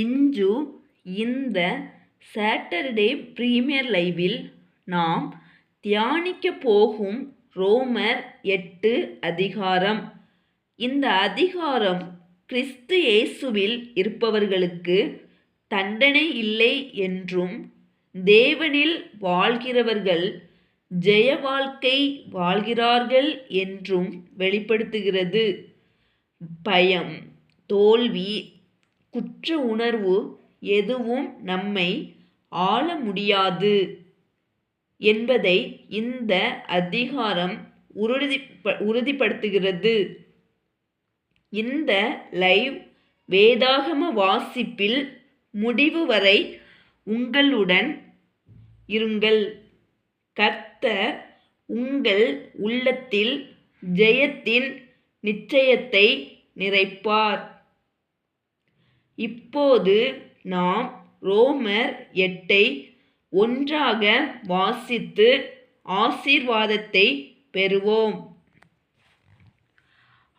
இன்று இந்த Saturday premier லைவில் நாம் தியானிக்கப் போகும் ரோமர் 8 அதிகாரம். இந்த அதிகாரம் கிறிஸ்து இயேசுவில் இருப்பவர்களுக்கு தண்டனை இல்லை என்றும் தேவனில் வாழ்கிறவர்கள் ஜெய வாழ்க்கை வாழ்கிறார்கள் என்றும் வெளிப்படுத்துகிறது. பயம், தோல்வி, குற்ற உணர்வு எதுவும் நம்மை ஆள முடியாது என்பதை இந்த அதிகாரம் உறுதிப்படுத்துகிறது. இந்த லைவ் வேதாகம வாசிப்பில் முடிவு வரை உங்களுடன் இருங்கள். கர்த்தர் உங்கள் உள்ளத்தில் ஜெயத்தின் நிச்சயத்தை நிறைப்பார். இப்போது நாம் ரோமர் 8 ஒன்றாக வாசித்து ஆசீர்வாதத்தை பெறுவோம்.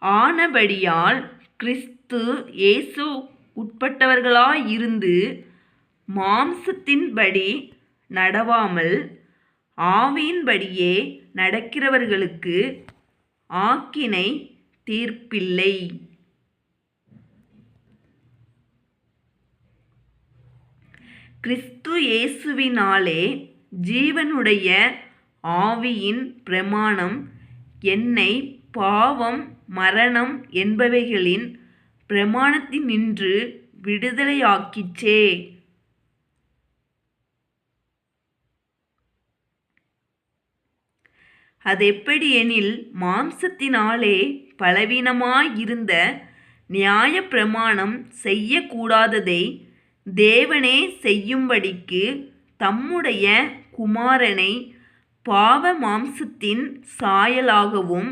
ஆனபடியால் கிறிஸ்து இயேசு உட்பட்டவர்களாயிருந்து மாம்சத்தின்படி நடவாமல் ஆவியின்படியே நடக்கிறவர்களுக்கு ஆக்கினை தீர்ப்பில்லை. கிறிஸ்து இயேசுவினாலே ஜீவனுடைய ஆவியின் பிரமாணம் என்னை பாவம், மரணம் என்பவைகளின் பிரமாணத்தினின்று விடுதலையாக்கிற்றே. அதெப்படியெனில் மாம்சத்தினாலே பலவீனமாயிருந்த நியாய பிரமாணம் செய்யக்கூடாததை தேவனே செய்யும்படிக்கு தம்முடைய குமாரனை பாவ மாம்சத்தின் சாயலாகவும்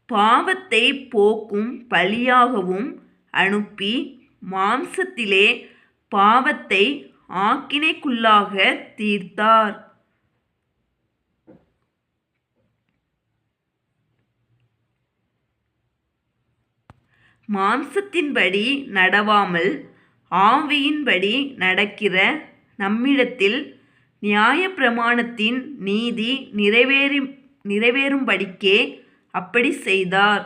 பாவத்தை போக்கும் பலியாகவும் அனுப்பி மாம்சத்திலே பாவத்தை ஆக்கினைக்குள்ளாக தீர்த்தார். மாம்சத்தின்படி நடவாமல் ஆவியின்படி நடக்கிற நம்மிடத்தில் நியாயப்பிரமாணத்தின் நீதி நிறைவேறும்படிக்கே அப்படி செய்தார்.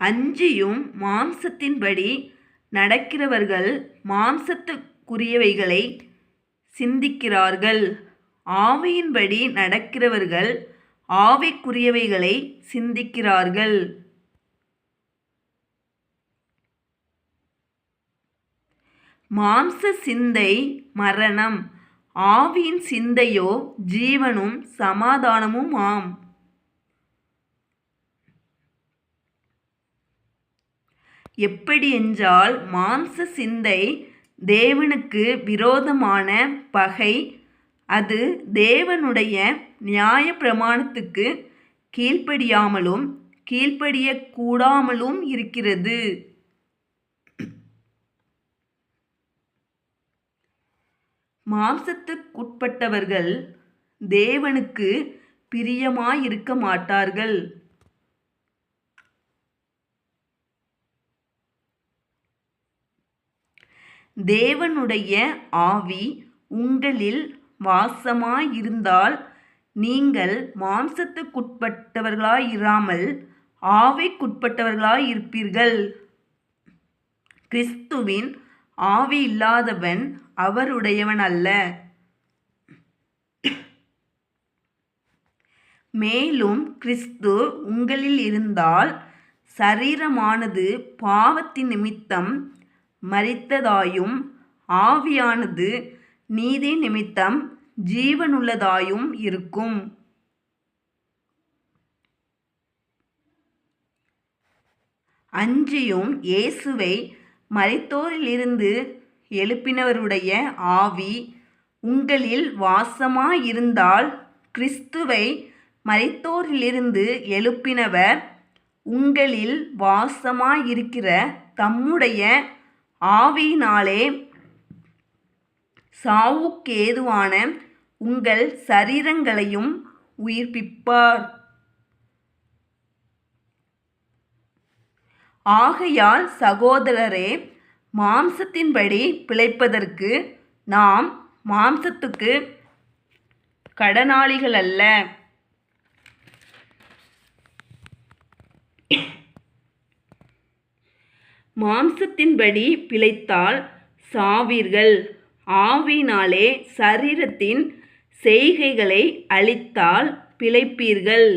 அஞ்சியும் மாம்சத்தின்படி நடக்கிறவர்கள் மாம்சத்துக்குரியவைகளை சிந்திக்கிறார்கள், ஆவியின்படி நடக்கிறவர்கள் ஆவிக்குரியவைகளை சிந்திக்கிறார்கள். மாம்ச சிந்தை மரணம், ஆவியின் சிந்தையோ ஜீவனும் சமாதானமும் ஆம். எப்படியென்றால் மாம்ச சிந்தை தேவனுக்கு விரோதமான பகை, அது தேவனுடைய நியாய பிரமாணத்துக்கு கீழ்ப்படியாமலும் கீழ்ப்படியக்கூடாமலும் இருக்கிறது. மாம்சத்துக்குட்பட்டவர்கள் தேவனுக்கு பிரியமாயிருக்க மாட்டார்கள். தேவனுடைய ஆவி உங்களில் வாசமாயிருந்தால் நீங்கள் மாம்சத்துக்குட்பட்டவர்களாயிராமல் ஆவிக்குட்பட்டவர்களாயிருப்பீர்கள். கிறிஸ்துவின் ஆவி இல்லாதவன் அவருடையவன் அல்ல. மேலும் கிறிஸ்து உங்களில் இருந்தால் சரீரமானது பாவத்தின் நிமித்தம் மரித்ததாயும் ஆவியானது நீதி நிமித்தம் ஜீவனுள்ளதாயும் இருக்கும். அன்றியும் இயேசுவை மரித்தோரிலிருந்து எழுப்பினவருடைய ஆவி உங்களில் வாசமாயிருந்தால் கிறிஸ்துவை மரித்தோரிலிருந்து எழுப்பினவர் உங்களில் வாசமாயிருக்கிற தம்முடைய ஆவியினாலே சாவுக்கேதுவான உங்கள் சரீரங்களையும் உயிர்ப்பிப்பார். ஆகையால் சகோதரரே, மாம்சத்தின்படி பிழைப்பதற்கு நாம் மாம்சத்துக்கு கடனாளிகள் அல்ல. மாம்சத்தின்படி பிழைத்தால் சாவீர்கள், ஆவியினாலே சரீரத்தின் செய்கைகளை அழித்தால் பிழைப்பீர்கள்.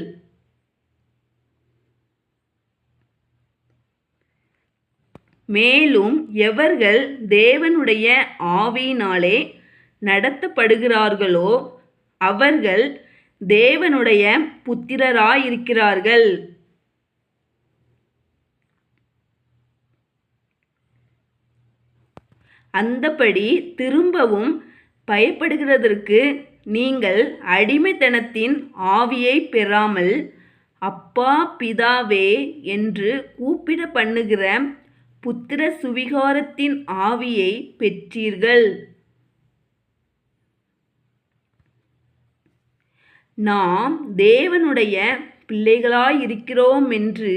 மேலும் எவர்கள் தேவனுடைய ஆவியினாலே நடத்தப்படுகிறார்களோ அவர்கள் தேவனுடைய புத்திரராயிருக்கிறார்கள். அந்தப்படி திரும்பவும் பயப்படுகிறதற்கு நீங்கள் அடிமைத்தனத்தின் ஆவியை பெறாமல் அப்பா பிதாவே என்று கூப்பிட பண்ணுகிற புத்திர சுவிகாரத்தின் ஆவியை பெற்றீர்கள். நாம் தேவனுடைய பிள்ளைகளாயிருக்கிறோம் என்று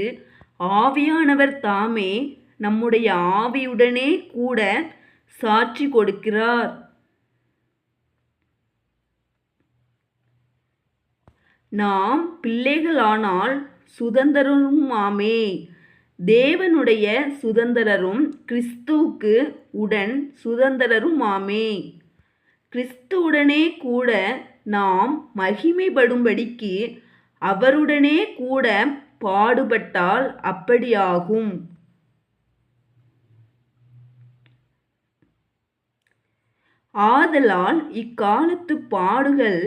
ஆவியானவர் தாமே நம்முடைய ஆவியுடனே கூட சாட்சி கொடுக்கிறார். நாம் பிள்ளைகளானால் சுதந்திரருமாமே, தேவனுடைய சுதந்திரரும் கிறிஸ்துவுக்கு உடன் சுதந்திரருமாமே. கிறிஸ்துவுடனே கூட நாம் மகிமைப்படும்படிக்கு அவருடனே கூட பாடுபட்டால் அப்படியாகும். ஆதலால் இக்காலத்து பாடுகள்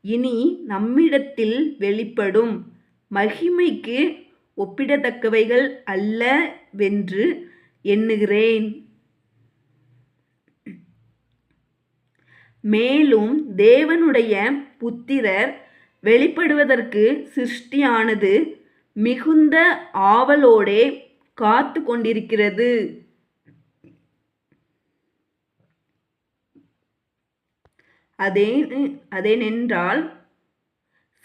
இனி நம்மிடத்தில் வெளிப்படும் மகிமைக்கு ஒப்பிடத்தக்கவைகள் அல்லவென்று எண்ணுகிறேன். மேலும் தேவனுடைய புத்திரர் வெளிப்படுவதற்கு சிருஷ்டியானது மிகுந்த ஆவலோடே காத்து கொண்டிருக்கிறது. அதேனென்றால்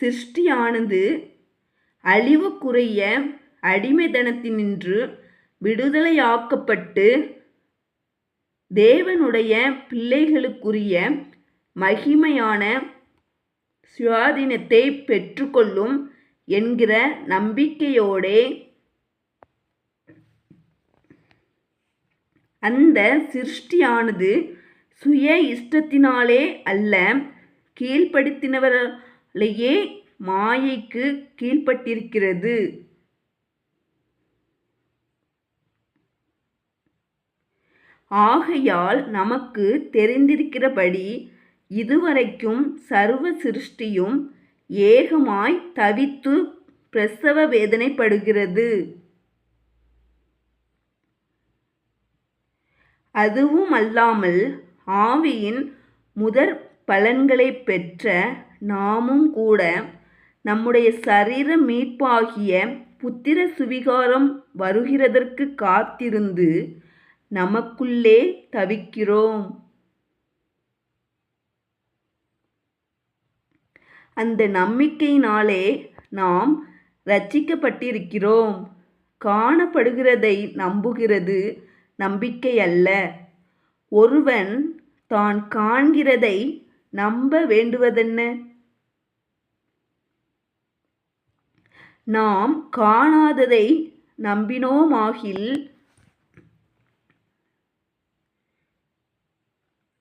சிருஷ்டியானது அழிவுக்குரிய அடிமைத்தனத்தினின்று விடுதலையாக்கப்பட்டு தேவனுடைய பிள்ளைகளுக்குரிய மகிமையான சுயாதீனத்தை பெற்றுக்கொள்ளும் என்கிற நம்பிக்கையோடே அந்த சிருஷ்டியானது சுய இஷ்டத்தினாலே அல்ல, கீழ்ப்படுத்தினவர்களையே மாயைக்கு கீழ்ப்பட்டிருக்கிறது. ஆகையால் நமக்கு தெரிந்திருக்கிறபடி இதுவரைக்கும் சர்வ சிருஷ்டியும் ஏகமாய் தவித்து பிரசவ வேதனைப்படுகிறது. அதுவும் அல்லாமல் ஆவியின் முதற் பலன்களை பெற்ற நாமும் கூட நம்முடைய சரீர மீட்பாகிய புத்திர சுவிகாரம் வருகிறதற்கு காத்திருந்து நமக்குள்ளே தவிக்கிறோம். அந்த நம்பிக்கையினாலே நாம் இரட்சிக்கப்பட்டிருக்கிறோம். காணப்படுகிறதை நம்புகிறது நம்பிக்கை அல்ல. ஒருவன் தான் காண்கிறதை நம்ப வேண்டுவதென்ன? நாம் காணாததை நம்பினோமாகில்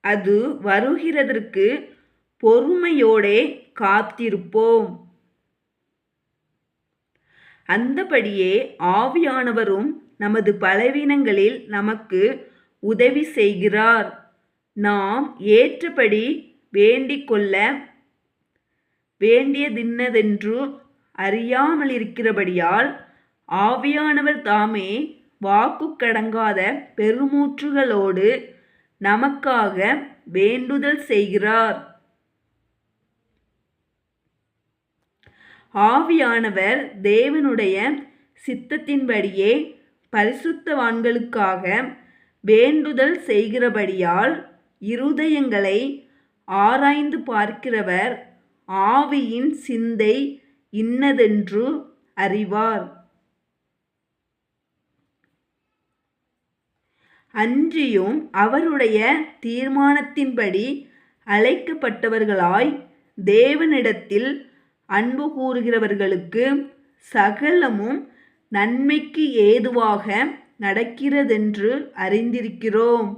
அது வருகிறதற்கு பொறுமையோடே காத்திருப்போம். அந்தபடியே ஆவியானவரும் நமது பலவீனங்களில் நமக்கு உதவி செய்கிறார். நாம் ஏற்றபடி வேண்டிக் கொள்ள வேண்டியதின்னதென்று அறியாமலிருக்கிறபடியால் ஆவியானவர் தாமே வாக்குக்கடங்காத பெருமூச்சுகளோடு நமக்காக வேண்டுதல் செய்கிறார். ஆவியானவர் தேவனுடைய சித்தத்தின்படியே பரிசுத்தவான்களுக்காக வேண்டுதல் செய்கிறபடியால் இருதயங்களை ஆராய்ந்து பார்க்கிறவர் ஆவியின் சிந்தை இன்னதென்று அறிவார். அன்றியும் அவருடைய தீர்மானத்தின்படி அழைக்கப்பட்டவர்களாய் தேவனிடத்தில் அன்பு கூறுகிறவர்களுக்கு சகலமும் நன்மைக்கு ஏதுவாக நடக்கிறதென்று அறிந்திருக்கிறோம்.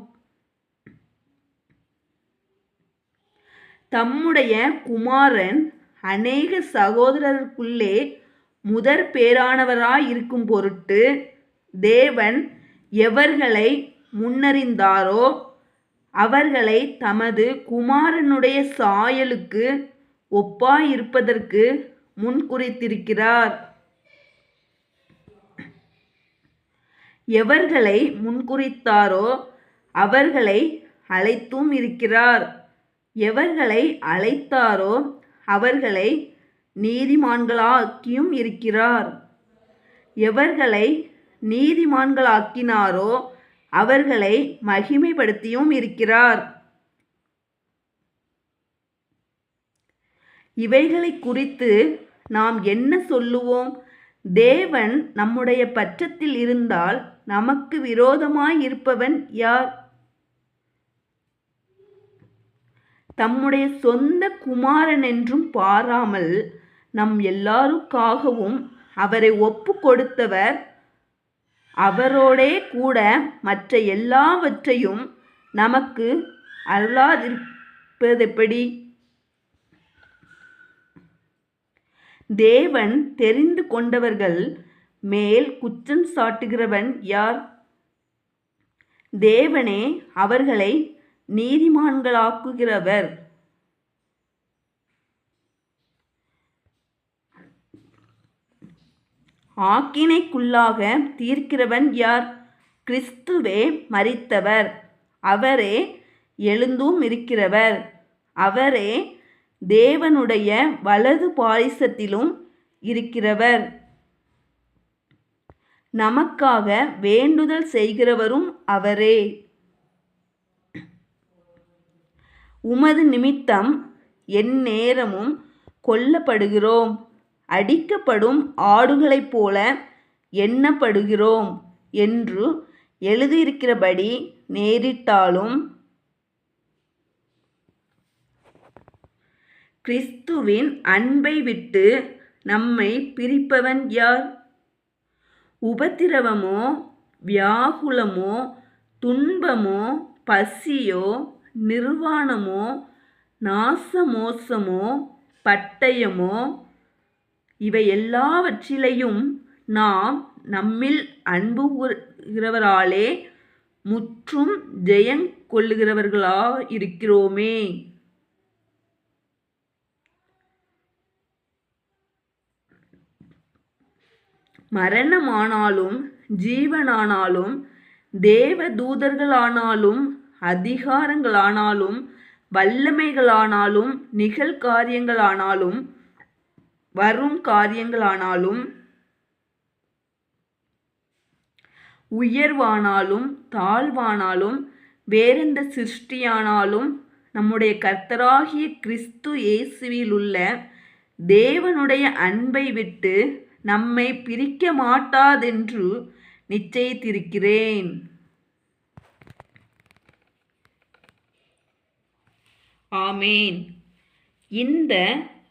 தம்முடைய குமாரன் அநேக சகோதரருக்குள்ளே முதற் பேரானவராயிருக்கும் பொருட்டு தேவன் எவர்களை முன்னறிந்தாரோ அவர்களை தமது குமாரனுடைய சாயலுக்கு ஒப்பாயிருப்பதற்கு முன்குறித்திருக்கிறார். எவர்களை முன்குறித்தாரோ அவர்களை அழைத்தும் இருக்கிறார். எவர்களை அழைத்தாரோ அவர்களை நீதிமான்களாக்கியும் இருக்கிறார். எவர்களை நீதிமான்களாக்கினாரோ அவர்களை மகிமைப்படுத்தியும் இருக்கிறார். இவைகளை குறித்து நாம் என்ன சொல்லுவோம்? தேவன் நம்முடைய பட்சத்தில் இருந்தால் நமக்கு விரோதமாயிருப்பவன் யார்? தம்முடைய சொந்த குமாரனென்றும் பாராமல் நம் எல்லாருக்காகவும் அவரை ஒப்பு கொடுத்தவர் அவரோடே கூட மற்ற எல்லாவற்றையும் நமக்கு அருளாதிருப்பதெப்படி? தேவன் தெரிந்து கொண்டவர்கள் மேல் குற்றம் சாட்டுகிறவன் யார்? தேவனே அவர்களை நீதிமான்களாக்குகிறவர். ஆக்கினைக்குள்ளாக தீர்க்கிறவன் யார்? கிறிஸ்துவே மரித்தவர், அவரே எழுந்தும் இருக்கிறவர், அவரே தேவனுடைய வலது பாரிசத்திலும் இருக்கிறவர். நமக்காக வேண்டுதல் செய்கிறவரும் அவரே. உமது நிமித்தம் எந்நேரமும் கொல்லப்படுகிறோம், அடிக்கப்படும் ஆடுகளைப் போல எண்ணப்படுகிறோம் என்று எழுதியிருக்கிறபடி நேரிட்டாலும் கிறிஸ்துவின் அன்பை விட்டு நம்மை பிரிப்பவன் யார்? உபத்திரவமோ, வியாகுலமோ, துன்பமோ, பசியோ, நிர்வாணமோ, நாசமோசமோ, பட்டயமோ, இவை எல்லாவற்றிலையும் நாம் நம்மில் அன்பு கூறுகிறவராலே முற்றும் ஜெயங்கொள்ளுகிறவர்களாயிருக்கிறோமே. மரணமானாலும் ஜீவனானாலும் தேவ தூதர்களானாலும் அதிகாரங்களானாலும் வல்லமைகளானாலும் நிகழ்காரியங்களானாலும் வரும் காரியங்களானாலும் உயர்வானாலும் தாழ்வானாலும் வேறெந்த சிருஷ்டியானாலும் நம்முடைய கர்த்தராகிய கிறிஸ்து இயேசுவிலுள்ள தேவனுடைய அன்பை விட்டு நம்மை பிரிக்க மாட்டாதென்று நிச்சயித்திருக்கிறேன். ஆமேன். இந்த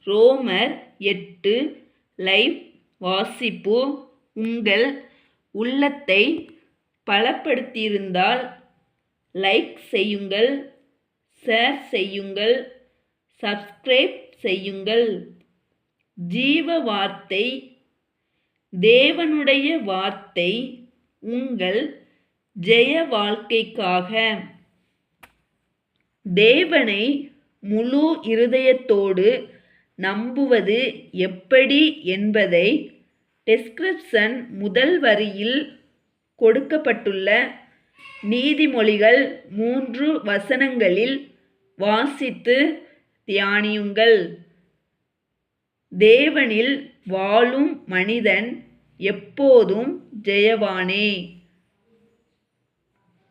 ரோமர் 8 லைவ் வாசிப்பு உங்கள் உள்ளத்தை பலப்படுத்தியிருந்தால் லைக் செய்யுங்கள், ஷேர் செய்யுங்கள், சப்ஸ்கிரைப் செய்யுங்கள். ஜீவ வார்த்தை, தேவனுடைய வார்த்தை உங்கள் ஜெய வாழ்க்கைக்காக. தேவனை முழு இருதயத்தோடு நம்புவது எப்படி என்பதை டெஸ்கிரிப்ஷன் முதல் வரியில் கொடுக்கப்பட்டுள்ள நீதிமொழிகள் 3 வசனங்களில் வாசித்து தியானியுங்கள். தேவனில் வாழும் மனிதன் எப்போதும் ஜெயவானே.